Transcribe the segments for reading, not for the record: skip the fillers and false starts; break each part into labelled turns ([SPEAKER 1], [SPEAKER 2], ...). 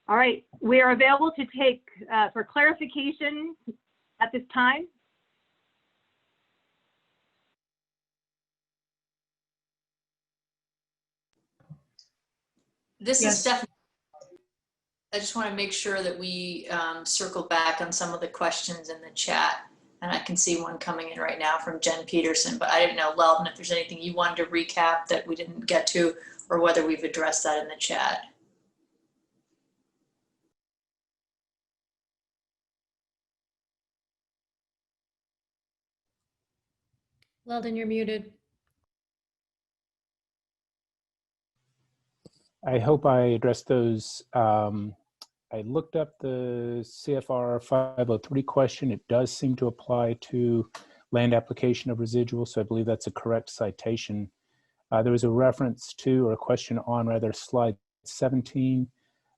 [SPEAKER 1] All right, we are available to take for clarification at this time.
[SPEAKER 2] This
[SPEAKER 1] Yes.
[SPEAKER 2] is Stephanie. I just want to make sure that we circle back on some of the questions in the chat. And I can see one coming in right now from Jen Peterson, but I didn't know, Leldon, if there's anything you wanted to recap that we didn't get to, or whether we've addressed that in the chat.
[SPEAKER 3] Leldon, you're muted.
[SPEAKER 4] I hope I addressed those. I looked up the CFR 503 question. It does seem to apply to land application of residuals, so I believe that's a correct citation. There was a reference to, or a question on rather, slide 17.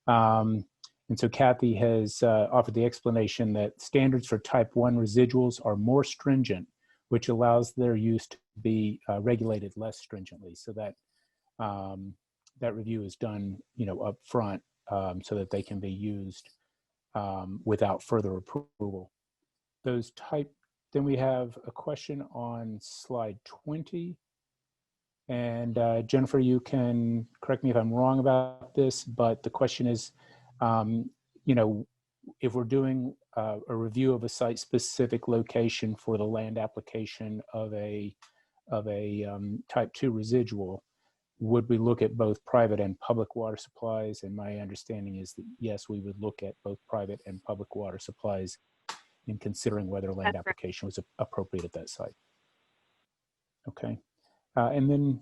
[SPEAKER 4] And so Kathy has offered the explanation that standards for type 1 residuals are more stringent, which allows their use to be regulated less stringently. So that that review is done, up front, so that they can be used without further approval. Then we have a question on slide 20. And Jennifer, you can correct me if I'm wrong about this, but the question is, if we're doing a review of a site-specific location for the land application of a type 2 residual, would we look at both private and public water supplies? And my understanding is that yes, we would look at both private and public water supplies in considering whether land application was appropriate at that site. Okay. And then,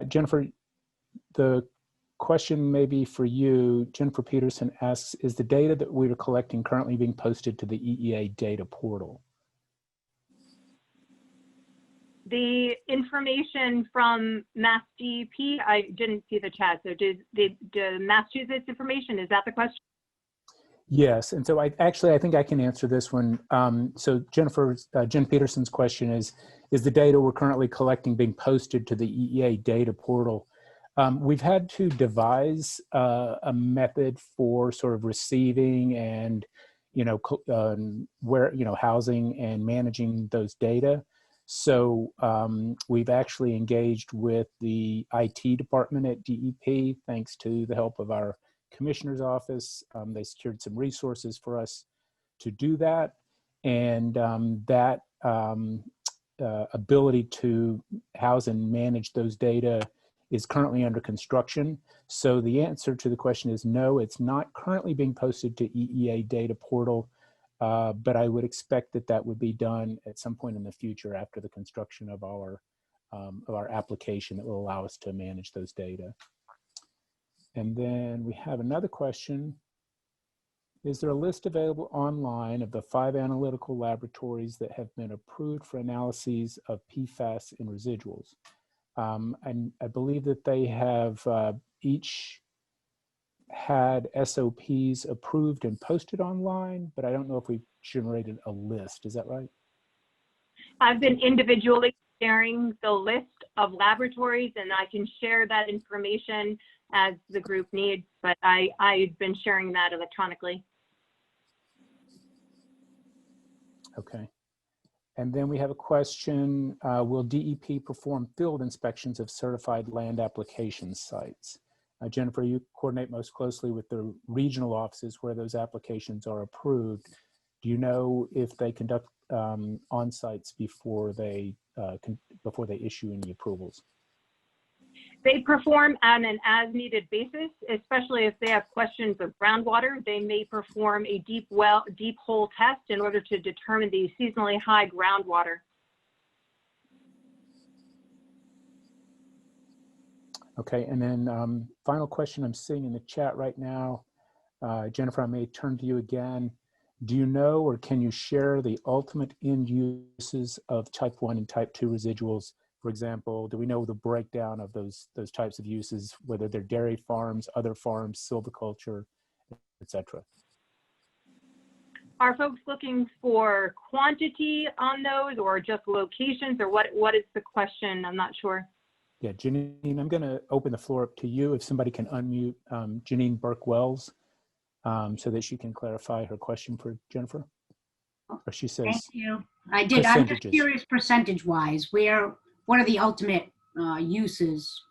[SPEAKER 4] Jennifer, the question may be for you. Jennifer Peterson asks, is the data that we are collecting currently being posted to the EEA data portal?
[SPEAKER 1] The information from MassDEP, I didn't see the chat. So did the Massachusetts information, is that the question?
[SPEAKER 4] Yes, and so I think I can answer this one. So Jen Peterson's question is the data we're currently collecting being posted to the EEA data portal? We've had to devise a method for sort of receiving and, housing and managing those data. So we've actually engaged with the IT department at DEP, thanks to the help of our Commissioner's office. They secured some resources for us to do that. And that ability to house and manage those data is currently under construction. So the answer to the question is no, it's not currently being posted to EEA data portal, but I would expect that would be done at some point in the future after the construction of our application that will allow us to manage those data. And then we have another question. Is there a list available online of the 5 analytical laboratories that have been approved for analyses of PFAS in residuals? And I believe that they have each had SOPs approved and posted online, but I don't know if we've generated a list. Is that right?
[SPEAKER 1] I've been individually sharing the list of laboratories, and I can share that information as the group needs, but I've been sharing that electronically.
[SPEAKER 4] Okay. And then we have a question, will DEP perform field inspections of certified land application sites? Jennifer, you coordinate most closely with the regional offices where those applications are approved. Do you know if they conduct on-sites before they issue any approvals?
[SPEAKER 1] They perform on an as-needed basis, especially if they have questions of groundwater. They may perform a deep hole test in order to determine the seasonally high groundwater.
[SPEAKER 4] Okay, and then final question I'm seeing in the chat right now. Jennifer, I may turn to you again. Do you know or can you share the ultimate end uses of type 1 and type 2 residuals? For example, do we know the breakdown of those types of uses, whether they're dairy farms, other farms, silviculture, etc.?
[SPEAKER 1] Are folks looking for quantity on those or just locations, or what is the question? I'm not sure.
[SPEAKER 4] Yeah, Janine, I'm going to open the floor up to you. If somebody can unmute Janine Burke-Wells so that she can clarify her question for Jennifer. Or she
[SPEAKER 5] Thank
[SPEAKER 4] says
[SPEAKER 5] you. I did. I'm just
[SPEAKER 4] percentages.
[SPEAKER 5] curious, percentage-wise, what are the ultimate uses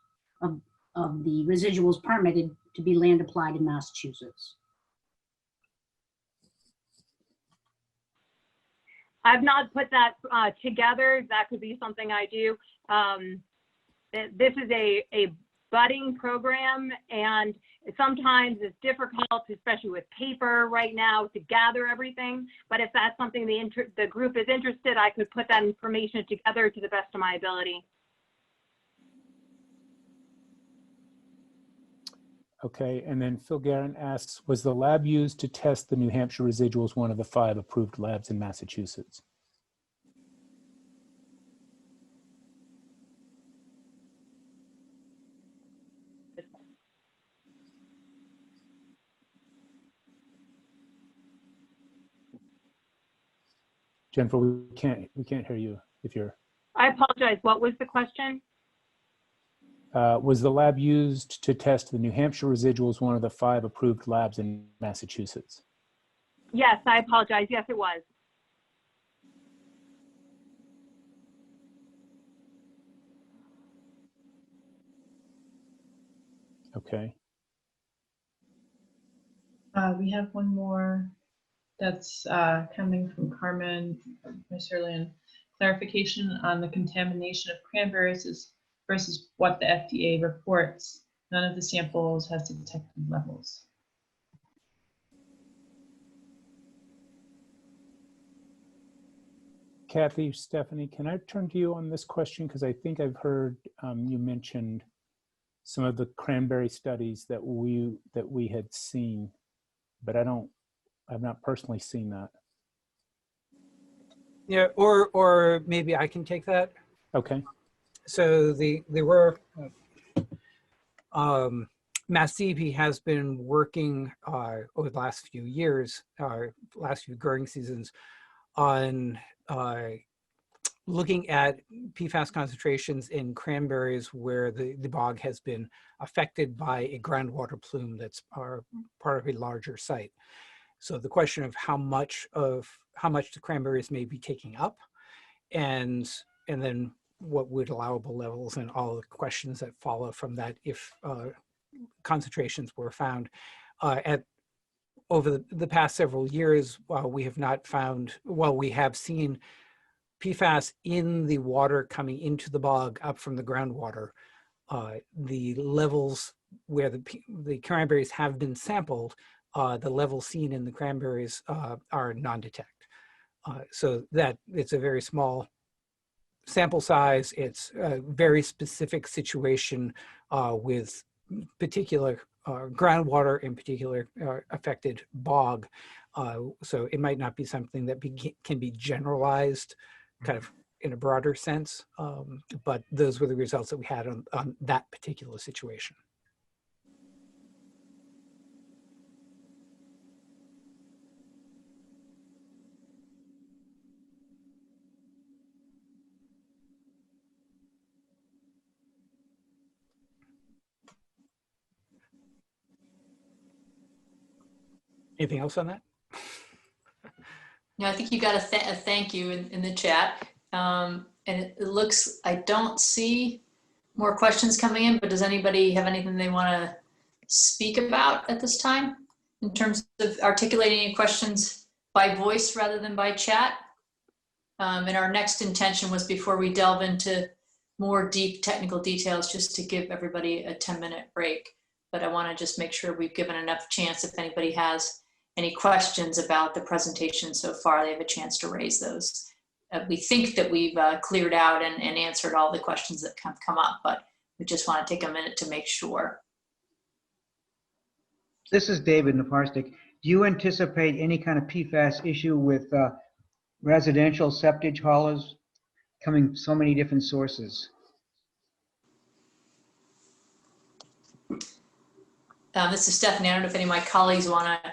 [SPEAKER 5] of the residuals permitted to be land applied in Massachusetts?
[SPEAKER 1] I've not put that together. That could be something I do. This is a budding program, and sometimes it's difficult, especially with paper right now, to gather everything. But if that's something the group is interested, I could put that information together to the best of my ability.
[SPEAKER 4] Okay, and then Phil Guerin asks, was the lab used to test the New Hampshire residuals one of the 5 approved labs in Massachusetts? Jennifer, we can't hear you if you're.
[SPEAKER 1] I apologize. What was the question?
[SPEAKER 4] Was the lab used to test the New Hampshire residuals one of the 5 approved labs in Massachusetts?
[SPEAKER 1] Yes, I apologize. Yes, it was.
[SPEAKER 4] Okay.
[SPEAKER 6] We have one more that's coming from Carmen Mercerlian. Clarification on the contamination of cranberries versus what the FDA reports. None of the samples has detected levels.
[SPEAKER 4] Kathy, Stephanie, can I turn to you on this question? Because I think I've heard you mentioned some of the cranberry studies that we had seen, but I've not personally seen that.
[SPEAKER 7] Yeah, or maybe I can take that.
[SPEAKER 4] Okay.
[SPEAKER 7] So there were MassDEP has been working over the last few years, last few growing seasons, on looking at PFAS concentrations in cranberries where the bog has been affected by a groundwater plume that's part of a larger site. So the question of how much the cranberries may be taking up, and then what would allowable levels, and all the questions that follow from that if concentrations were found. Over the past several years, we have not found, well, we have seen PFAS in the water coming into the bog up from the groundwater. The levels where the cranberries have been sampled, the levels seen in the cranberries are non-detect. So that it's a very small sample size. It's a very specific situation with particular groundwater, in particular affected bog. So it might not be something that can be generalized kind of in a broader sense, but those were the results that we had on that particular situation. Anything else on that?
[SPEAKER 2] No, I think you got a thank you in the chat. And it looks, I don't see more questions coming in, but does anybody have anything they want to speak about at this time in terms of articulating any questions by voice rather than by chat? And our next intention was, before we delve into more deep technical details, just to give everybody a 10-minute break. But I want to just make sure we've given enough chance, if anybody has any questions about the presentation so far, they have a chance to raise those. We think that we've cleared out and answered all the questions that have come up, but we just want to take a minute to make sure.
[SPEAKER 8] This is David Naparstik. Do you anticipate any kind of PFAS issue with residential septic haulers coming so many different sources?
[SPEAKER 2] This is Stephanie. I don't know if any of my colleagues want to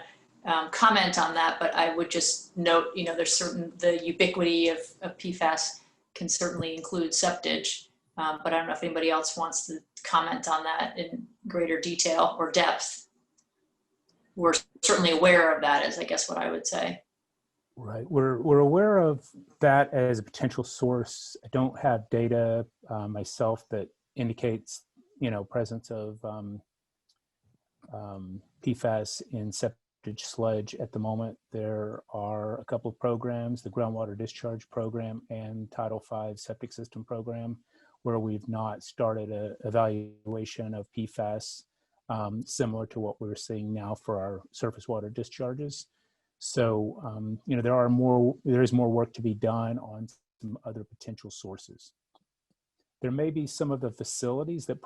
[SPEAKER 2] comment on that, but I would just note, there's the ubiquity of PFAS can certainly include septage. But I don't know if anybody else wants to comment on that in greater detail or depth. We're certainly aware of that, is I guess what I would say.
[SPEAKER 4] Right. We're aware of that as a potential source. I don't have data myself that indicates, presence of PFAS in septic sludge at the moment. There are a couple of programs, the Groundwater Discharge program and Title V septic system program, where we've not started an evaluation of PFAS similar to what we're seeing now for our surface water discharges. So, there is more work to be done on some other potential sources. There may be some of the facilities that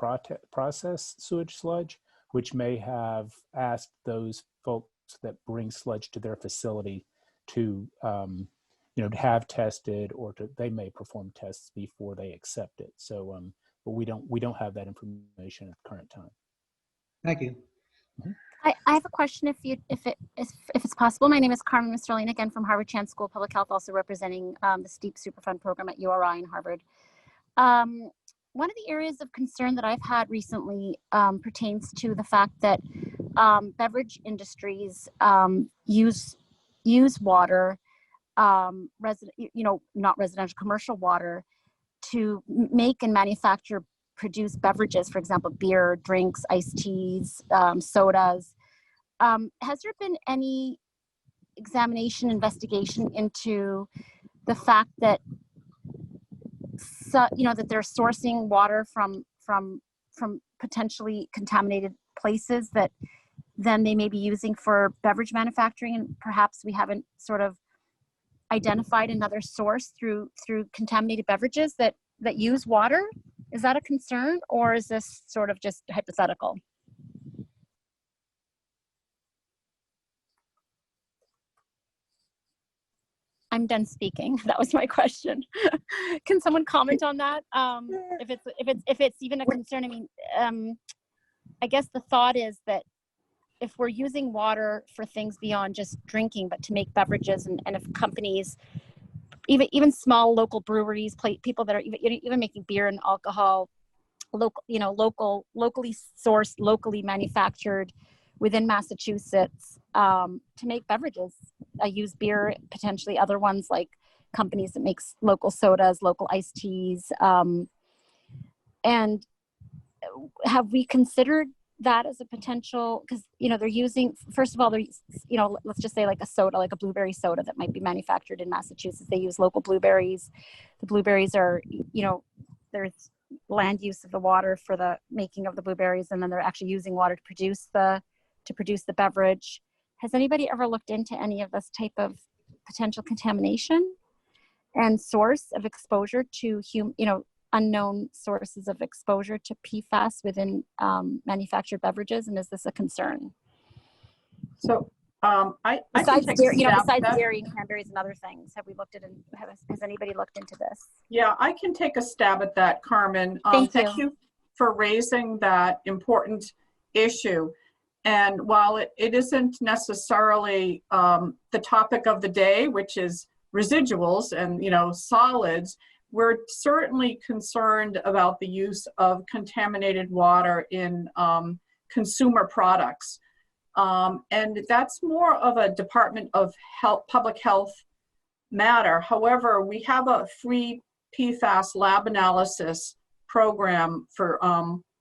[SPEAKER 4] process sewage sludge, which may have asked those folks that bring sludge to their facility to, to have tested, or they may perform tests before they accept it. So, but we don't have that information at the current time.
[SPEAKER 8] Thank you.
[SPEAKER 9] I have a question if it's possible. My name is Carmen Misterlin, again from Harvard Chan School of Public Health, also representing the STEEP Superfund program at URI in Harvard. One of the areas of concern that I've had recently pertains to the fact that beverage industries use water, not residential, commercial water, to make and produce beverages, for example, beer, drinks, iced teas, sodas. Has there been any investigation into the fact that that they're sourcing water from potentially contaminated places that then they may be using for beverage manufacturing, and perhaps we haven't sort of identified another source through contaminated beverages that use water? Is that a concern, or is this sort of just hypothetical? I'm done speaking. That was my question. Can someone comment on that? If it's even a concern. I mean, I guess the thought is that if we're using water for things beyond just drinking, but to make beverages, and if companies, even small local breweries, people that are even making beer and alcohol, locally sourced, locally manufactured within Massachusetts, to make beverages. I use beer, potentially other ones like companies that makes local sodas, local iced teas. And have we considered that as a potential? Because they're using, first of all, they're let's just say like a soda, like a blueberry soda that might be manufactured in Massachusetts. They use local blueberries. The blueberries are, there's land use of the water for the making of the blueberries, and then they're actually using water to produce the beverage. Has anybody ever looked into any of this type of potential contamination and source of exposure to unknown sources of exposure to PFAS within manufactured beverages? And is this a concern?
[SPEAKER 10] So I
[SPEAKER 9] besides
[SPEAKER 10] can take
[SPEAKER 9] dairy,
[SPEAKER 10] a stab
[SPEAKER 9] besides
[SPEAKER 10] at that.
[SPEAKER 9] dairy and cranberries and other things, have we looked at? Has anybody looked into this?
[SPEAKER 10] Yeah, I can take a stab at that, Carmen. Thank you for raising that important issue. And while it isn't necessarily the topic of the day, which is residuals and solids, we're certainly concerned about the use of contaminated water in consumer products. And that's more of a Department of Public Health matter. However, we have a free PFAS lab analysis program for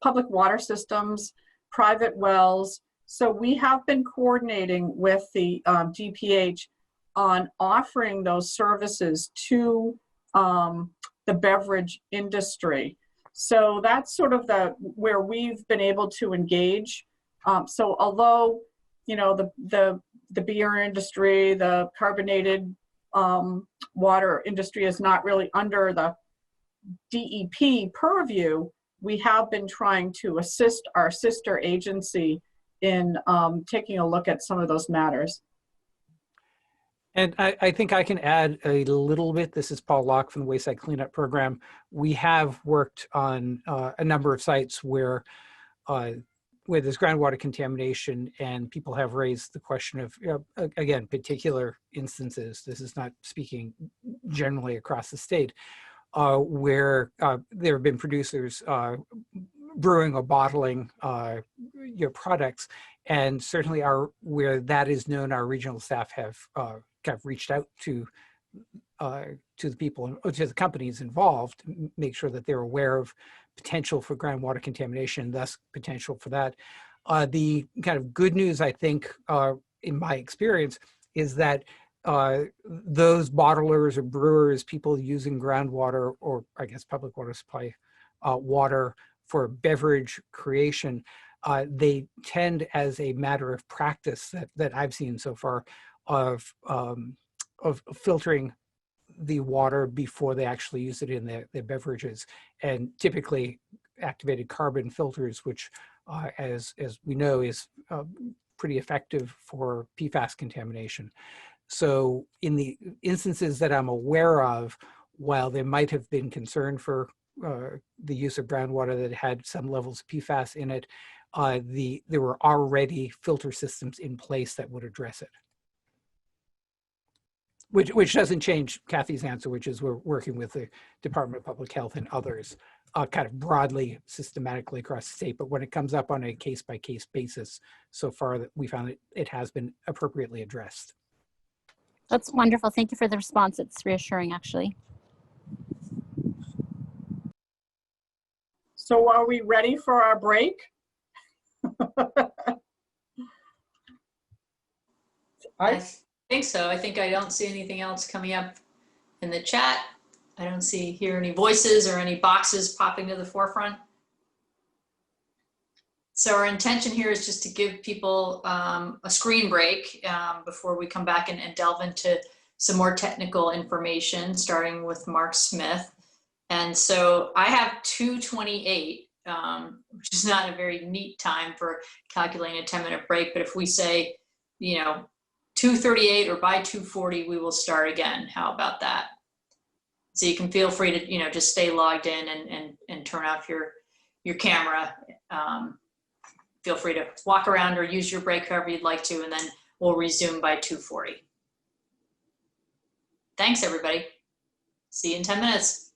[SPEAKER 10] public water systems, private wells. So we have been coordinating with the DPH on offering those services to the beverage industry. So that's sort of where we've been able to engage. So although the beer industry, the carbonated water industry is not really under the DEP purview, we have been trying to assist our sister agency in taking a look at some of those matters.
[SPEAKER 7] And I think I can add a little bit. This is Paul Locke from the Wayside Cleanup Program. We have worked on a number of sites where there's groundwater contamination, and people have raised the question of, again, particular instances. This is not speaking generally across the state, where there have been producers brewing or bottling your products, and certainly where that is known, our regional staff have kind of reached out to the people, to the companies involved, make sure that they're aware of potential for groundwater contamination, thus potential for that. The kind of good news, I think, in my experience, is that those bottlers or brewers, people using groundwater, or I guess public water supply water for beverage creation, they tend, as a matter of practice that I've seen so far, of filtering the water before they actually use it in their beverages, and typically activated carbon filters, which as we know is pretty effective for PFAS contamination. So in the instances that I'm aware of, while there might have been concern for the use of groundwater that had some levels of PFAS in it, there were already filter systems in place that would address it. Which doesn't change Kathy's answer, which is we're working with the Department of Public Health and others kind of broadly, systematically across the state. But when it comes up on a case-by-case basis, so far that we found it has been appropriately addressed.
[SPEAKER 9] That's wonderful. Thank you for the response. It's reassuring, actually.
[SPEAKER 10] So are we ready for our break?
[SPEAKER 2] I think so. I think I don't see anything else coming up in the chat. I don't hear any voices or any boxes popping to the forefront. So our intention here is just to give people a screen break before we come back and delve into some more technical information, starting with Mark Smith. And so I have 2:28, which is not a very neat time for calculating a 10-minute break. But if we say, 2:38 or by 2:40, we will start again. How about that? So you can feel free to, just stay logged in and turn off your camera. Feel free to walk around or use your break however you'd like to, and then we'll resume by 2:40. Thanks, everybody. See you in 10 minutes.